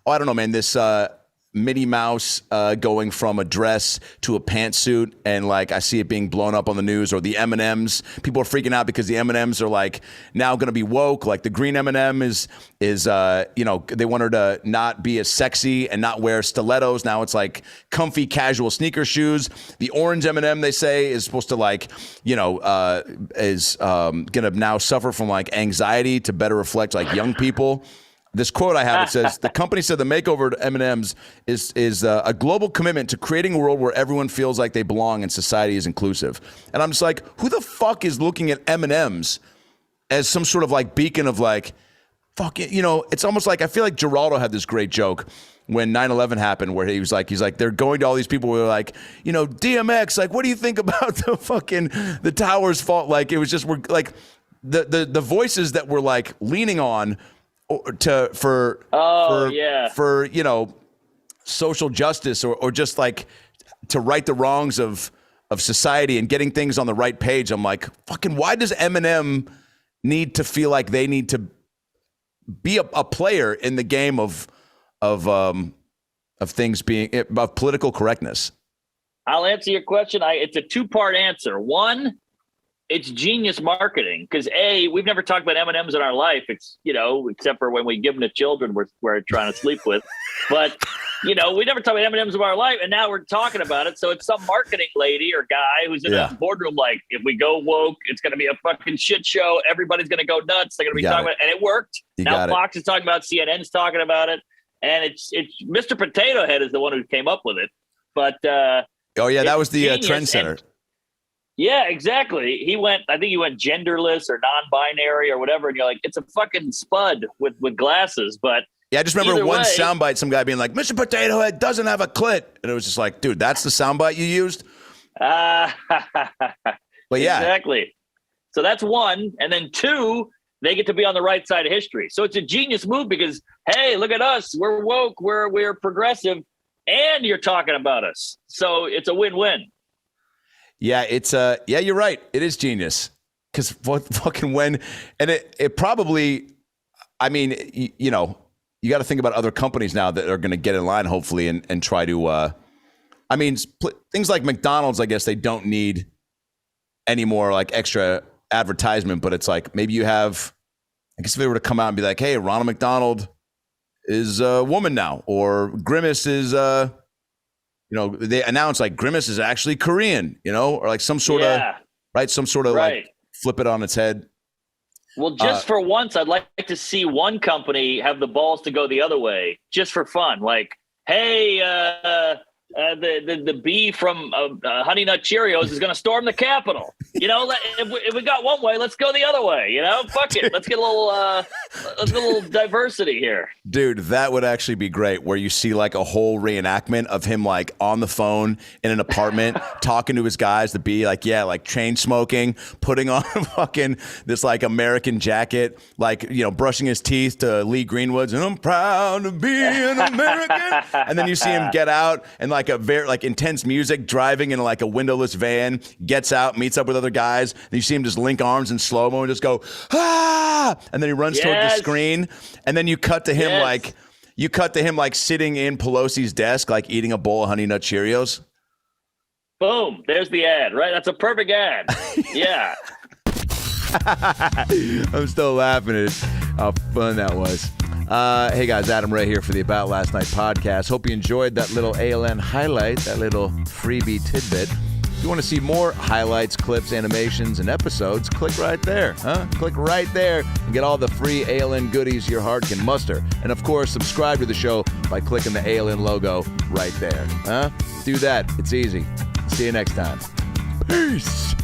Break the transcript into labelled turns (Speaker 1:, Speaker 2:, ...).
Speaker 1: I don't know, man, this Minnie Mouse going from a dress to a pantsuit, and like I see it being blown up on the news, or the M&ms. People are freaking out because the M&ms are like now going to be woke. Like the green M&m is they want her to not be as sexy and not wear stilettos. Now it's like comfy casual sneaker shoes. The orange M&m, they say, is supposed to like is going to now suffer from like anxiety to better reflect like young people. This quote I have, it says, the company said the makeover to M&M's is a global commitment to creating a world where everyone feels like they belong and society is inclusive. And I'm just like, who the fuck is looking at M&M's as some sort of like beacon of like, fuck it, it's almost like, I feel like Geraldo had this great joke when 9/11 happened where he's like, they're going to all these people who are like, DMX, like, what do you think about the towers fault? Like, it was just, we're like, the voices that we're like leaning on for social justice or just like to right the wrongs of society and getting things on the right page. I'm like, fucking, why does Eminem need to feel like they need to be a player in the game of things being of political correctness?
Speaker 2: I'll answer your question. It's a two-part answer. One, it's genius marketing because we've never talked about M&Ms in our life. It's, except for when we give them to children we're trying to sleep with. But, we never talk about M&Ms in our life. And now we're talking about it. So it's some marketing lady or guy who's in a boardroom like, if we go woke, it's going to be a fucking shit show. Everybody's going to go nuts. They're going to be talking about it. And it worked. Now Fox is talking about it. CNN's talking about it. And it's Mr. Potato Head is the one who came up with it. But that
Speaker 1: was the trendsetter.
Speaker 2: Yeah, exactly. I think he went genderless or non-binary or whatever. And you're like, it's a fucking spud with glasses. But
Speaker 1: yeah, I just remember one soundbite, some guy being like, Mr. Potato Head doesn't have a clit. And it was just like, dude, that's the soundbite you used?
Speaker 2: But
Speaker 1: yeah.
Speaker 2: Exactly. So that's one. And then two, they get to be on the right side of history. So it's a genius move because, hey, look at us. We're woke. We're progressive. And you're talking about us. So it's a win-win.
Speaker 1: Yeah, you're right. It is genius. Because fucking when, and it probably, I mean, you got to think about other companies now that are going to get in line, hopefully, and try to, things like McDonald's, I guess they don't need any more like extra advertisement, but it's like, maybe you have, I guess if they were to come out and be like, hey, Ronald McDonald is a woman now, or Grimace is, they announce like Grimace is actually Korean, or like some sort of, like flip it on its head.
Speaker 2: Well, just for once, I'd like to see one company have the balls to go the other way, just for fun. Like, hey, the bee from Honey Nut Cheerios is going to storm the Capitol. If we got one way, let's go the other way. Fuck it. Let's get a little diversity here.
Speaker 1: Dude, that would actually be great. Where you see like a whole reenactment of him like on the phone in an apartment talking to his guys. The bee, like chain smoking, putting on fucking this like American jacket, like brushing his teeth to Lee Greenwood's, and I'm proud to be an American. And then you see him get out and like a very like intense music, driving in like a windowless van, gets out, meets up with other guys, and you see him just link arms in slow-mo and just go, ah, and then he runs toward the screen, and then you cut to him like sitting in Pelosi's desk, like eating a bowl of Honey Nut Cheerios.
Speaker 2: Boom, there's the ad, right? That's a perfect ad. Yeah.
Speaker 1: I'm still laughing at how fun that was. Hey guys, Adam Ray here for the About Last Night podcast. Hope you enjoyed that little ALN highlight, that little freebie tidbit. If you want to see more highlights, clips, animations, and episodes, click right there. Click right there and get all the free ALN goodies your heart can muster. And of course, subscribe to the show by clicking the ALN logo right there. Do that. It's easy. See you next time. Peace.